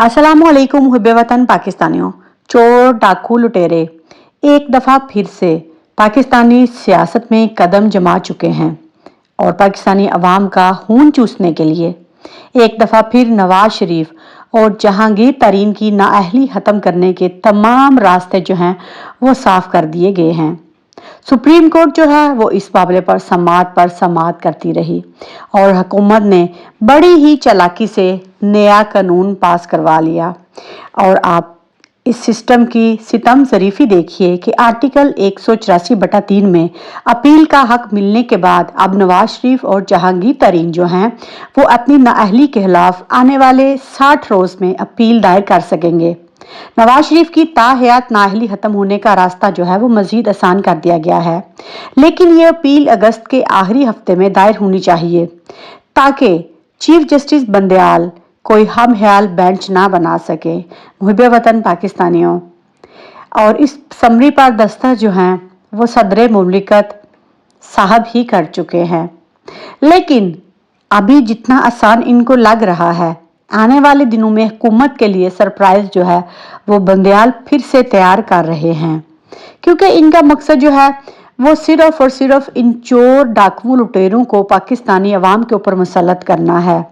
अस्सलामुअलैकुम हुब्बे वतन पाकिस्तानियों। चोर डाकू लुटेरे एक दफ़ा फिर से पाकिस्तानी सियासत में कदम जमा चुके हैं और पाकिस्तानी अवाम का खून चूसने के लिए एक दफ़ा फिर नवाज शरीफ और जहांगीर तरीन की नाअहली ख़त्म करने के तमाम रास्ते जो हैं वो साफ कर दिए गए हैं। सुप्रीम कोर्ट जो है वो इस मामले पर समाअत करती रही और हुकूमत ने बड़ी ही चालाकी से नया कानून पास करवा लिया। और आप इस सिस्टम की सितम ज़रीफ़ी देखिए कि आर्टिकल 184/3 में अपील का हक मिलने के बाद अब नवाज शरीफ और जहांगीर तरीन जो हैं वो अपनी नाअहली के खिलाफ आने वाले 60 रोज़ में अपील दायर कर सकेंगे। नवाज शरीफ की ताहयात नाअहली खत्म होने का रास्ता जो है वो मजीद आसान कर दिया गया है, लेकिन ये अपील अगस्त के आखिरी हफ्ते में दायर होनी चाहिए ताकि चीफ जस्टिस बंदयाल कोई हम ख्याल बेंच ना बना सके। मुहिब्बे वतन पाकिस्तानियों, और इस समरी पर दस्तखत जो हैं वो सदर मुमलिकत साहब ही कर चुके हैं, लेकिन अभी जितना आसान इनको लग रहा है आने वाले दिनों में हुकूमत के लिए सरप्राइज जो है वो बंदयाल फिर से तैयार कर रहे हैं, क्योंकि इनका मकसद जो है वो सिर्फ और सिर्फ इन चोर डाकू लुटेरों को पाकिस्तानी अवाम के ऊपर मुसल्लत करना है।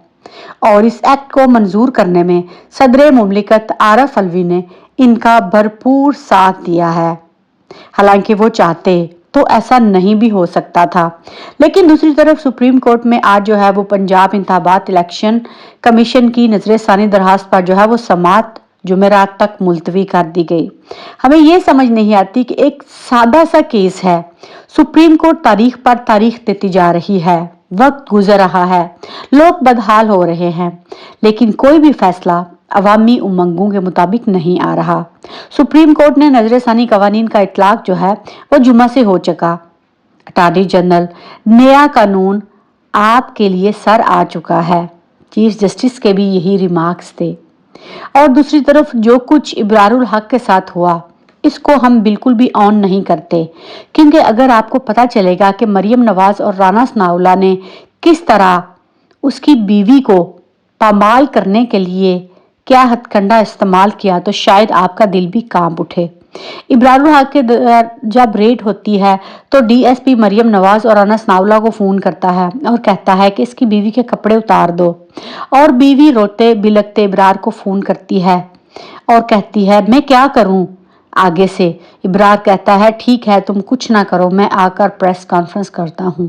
और इस एक्ट को मंजूर करने में सदर मुमलिकत आरिफ अलवी ने इनका भरपूर साथ दिया है। हालांकि वो चाहते तो ऐसा नहीं भी हो सकता था, लेकिन दूसरी तरफ सुप्रीम कोर्ट में आज जो है वो पंजाब इंतखाबात इलेक्शन कमीशन की नजरसानी दरखास्त पर जो है वो समाअत जुमेरात तक मुलतवी कर दी गई। हमें ये समझ नहीं आती कि एक सादा सा केस है, सुप्रीम कोर्ट तारीख पर तारीख देती जा रही है, वक्त गुजर रहा है, लोग बदहाल हो रहे हैं, लेकिन कोई भी फैसला अवामी उमंगों के मुताबिक नहीं आ रहा। सुप्रीम कोर्ट ने नजरसानी कवानीन का इतलाक जो है वो जुमा से हो चुका। अटॉर्नी जनरल नया कानून आपके लिए सर आ चुका है। चीफ जस्टिस के भी यही रिमार्क्स थे। और दूसरी तरफ जो कुछ इब्रारुल हक के साथ हुआ इसको हम बिल्कुल भी ऑन नहीं करते, क्योंकि अगर आपको पता चलेगा कि मरियम नवाज और राना सनाउल्लाह ने किस तरह उसकी बीवी को पामाल करने के लिए क्या हथकंडा इस्तेमाल किया तो शायद आपका दिल भी कांप उठे। इब्रारुल हक के जब रेड होती है तो डीएसपी मरियम नवाज और राना सनाउल्लाह को फोन करता है और कहता है कि इसकी बीवी के कपड़े उतार दो, और बीवी रोते बिलखते इब्रार को फोन करती है और कहती है मैं क्या करूं। आगे से इब्रार कहता है ठीक है तुम कुछ ना करो, मैं आकर प्रेस कॉन्फ्रेंस करता हूं।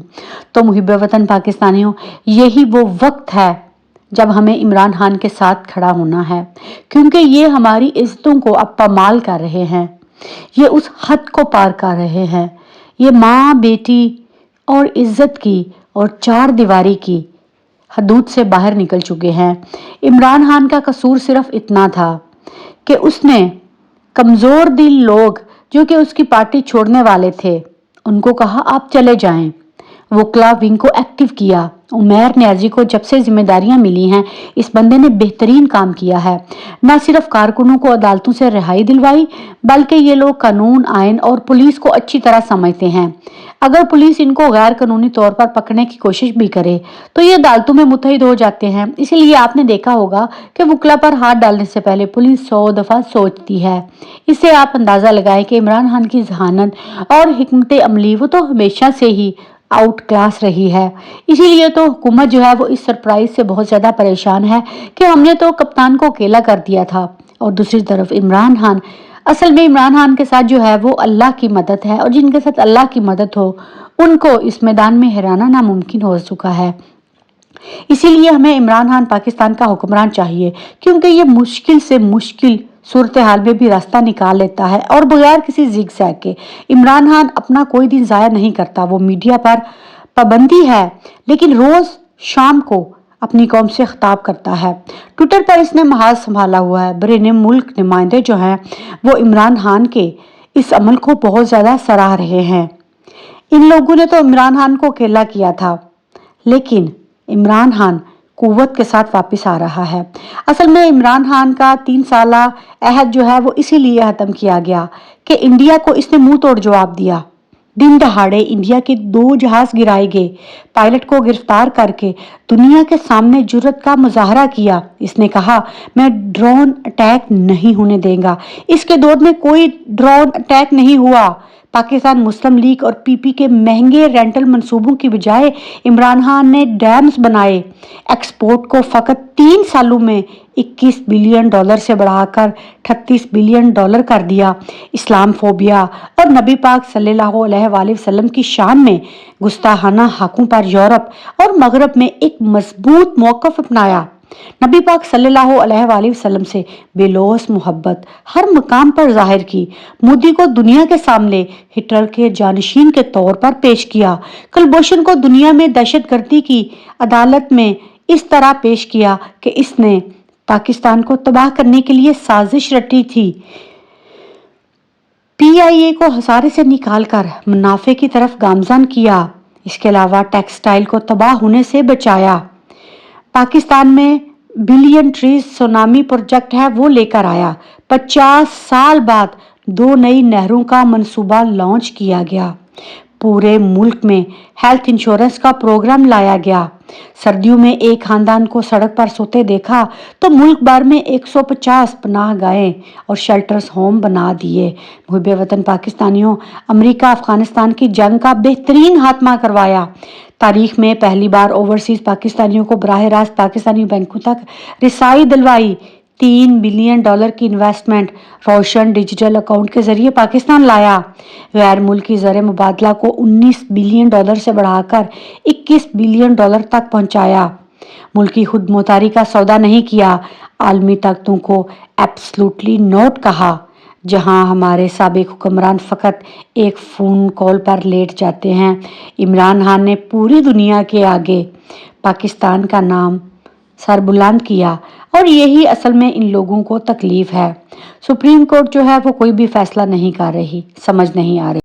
तो मुहिब्बे वतन पाकिस्तानियों, यही वो वक्त है जब हमें इमरान खान के साथ खड़ा होना है, क्योंकि ये हमारी इज्जतों को अब पामाल कर रहे हैं, ये उस हद को पार कर रहे हैं। ये माँ बेटी और इज्जत की और चार दीवारी की हदूद से बाहर निकल चुके हैं। इमरान खान का कसूर सिर्फ इतना था कि उसने कमज़ोर दिल लोग जो कि उसकी पार्टी छोड़ने वाले थे उनको कहा आप चले जाएं। वकला विंग को एक्टिव किया। उमैर न्याजी को जब से जिम्मेदारियां मिली हैं इस बंदे ने बेहतरीन काम किया है। न सिर्फ कारकुनों को अदालतों से रिहाई दिलवाई, बल्कि ये लोग कानून आइन और पुलिस को अच्छी तरह समझते हैं। अगर पुलिस इनको गैर कानूनी तौर पर पकड़ने की कोशिश भी करे तो ये अदालतों में मुतहिद हो जाते हैं। इसीलिए आपने देखा होगा कि वकला पर हाथ डालने से पहले पुलिस 100 दफ़ा सोचती है। इससे आप अंदाज़ा लगाएं कि इमरान खान की जहानत और हिकमत अमली वो तो हमेशा से ही आउट क्लास रही है। इसीलिए तो हुकूमत जो है वो इस सरप्राइज से बहुत ज़्यादा परेशान है कि हमने तो कप्तान को अकेला कर दिया था। और दूसरी तरफ इमरान खान, असल में इमरान खान के साथ जो है वो अल्लाह की मदद है, और जिनके साथ अल्लाह की मदद हो उनको इस मैदान में हराना नामुमकिन हो चुका है। इसीलिए हमें इमरान खान पाकिस्तान का हुक्मरान चाहिए, क्योंकि ये मुश्किल से मुश्किल सूरत हाल में भी रास्ता निकाल लेता है और बगैर किसी जिग जैग के। इमरान खान अपना कोई दिन ज़ाया नहीं करता। वो मीडिया पर पाबंदी है, लेकिन रोज़ शाम को अपनी कौम से खिताब करता है। ट्विटर पर इसने महाज संभाला हुआ है। बरेने मुल्क नुमाइंदे जो हैं वो इमरान खान के इस अमल को बहुत ज़्यादा सराह रहे हैं। इन लोगों ने तो इमरान खान को अकेला किया था, लेकिन इमरान खान कुव्वत के साथ वापस आ रहा है। असल में इमरान खान का 3 साला अहद जो है वो इसीलिए ख़त्म किया गया कि इंडिया को इसने मुंह तोड़ जवाब दिया। दिन दहाड़े इंडिया के 2 जहाज गिराए गए। पायलट को गिरफ्तार करके दुनिया के सामने जुर्रत का मुजाहरा किया। इसने कहा, मैं ड्रोन अटैक नहीं होने देगा। इसके दौर में कोई ड्रोन अटैक नहीं हुआ। पाकिस्तान मुस्लिम लीग और पीपी के महंगे रेंटल मंसूबों की बजाय इमरान खान ने डैम्स बनाए। एक्सपोर्ट को फकत 3 सालों में $21 बिलियन से बढ़ाकर $38 बिलियन कर दिया। इस्लाम फोबिया और नबी पाक सल्लल्लाहु अलैहि वसल्लम की शान में गुस्ताखाना हकों पर यूरोप और मगरब में एक मजबूत मौक़िफ़ अपनाया। नबी पाक सल्लल्लाहु अलैहि वसल्लम से बेलौस मोहब्बत हर मकाम पर जाहिर की। मोदी को दुनिया के सामने हिटलर के जानशीन के तौर पर पेश किया। कुलभूषण को दुनिया में दहशतगर्दी की अदालत में इस तरह पेश किया कि इसने पाकिस्तान को तबाह करने के लिए साजिश रची थी। पीआईए को हसारे से निकालकर मुनाफे की तरफ गामजन किया। इसके अलावा टेक्सटाइल को तबाह होने से बचाया। पाकिस्तान में बिलियन ट्रीज सुनामी प्रोजेक्ट है वो लेकर आया। 50 साल बाद 2 नई नहरों का मंसूबा लॉन्च किया गया। पूरे मुल्क में हेल्थ इंश्योरेंस का प्रोग्राम लाया गया। सर्दियों में एक खानदान को सड़क पर सोते देखा तो मुल्क भर में 150 पनाह गाहें और शेल्टर्स होम बना दिए। मुहिब वतन पाकिस्तानियों, अमेरिका अफगानिस्तान की जंग का बेहतरीन खात्मा करवाया। तारीख में पहली बार ओवरसीज पाकिस्तानियों को बराह रास्त पाकिस्तानी बैंकों तक रिसाई दिलवाई। $3 बिलियन की इन्वेस्टमेंट रोशन डिजिटल अकाउंट के जरिए पाकिस्तान लाया। गैर मुल्की ज़र मुबादला को $19 बिलियन से बढ़ाकर $21 बिलियन तक पहुंचाया। मुल्की खुद मुख्तारी का सौदा नहीं किया। आलमी ताकतों को एब्सोल्युटली नोट कहा। जहां हमारे साबिक हुक्मरान फकत एक फ़ोन कॉल पर लेट जाते हैं, इमरान खान ने पूरी दुनिया के आगे पाकिस्तान का नाम सर बुलंद किया और यही असल में इन लोगों को तकलीफ है। सुप्रीम कोर्ट जो है वो कोई भी फैसला नहीं कर रही, समझ नहीं आ रही।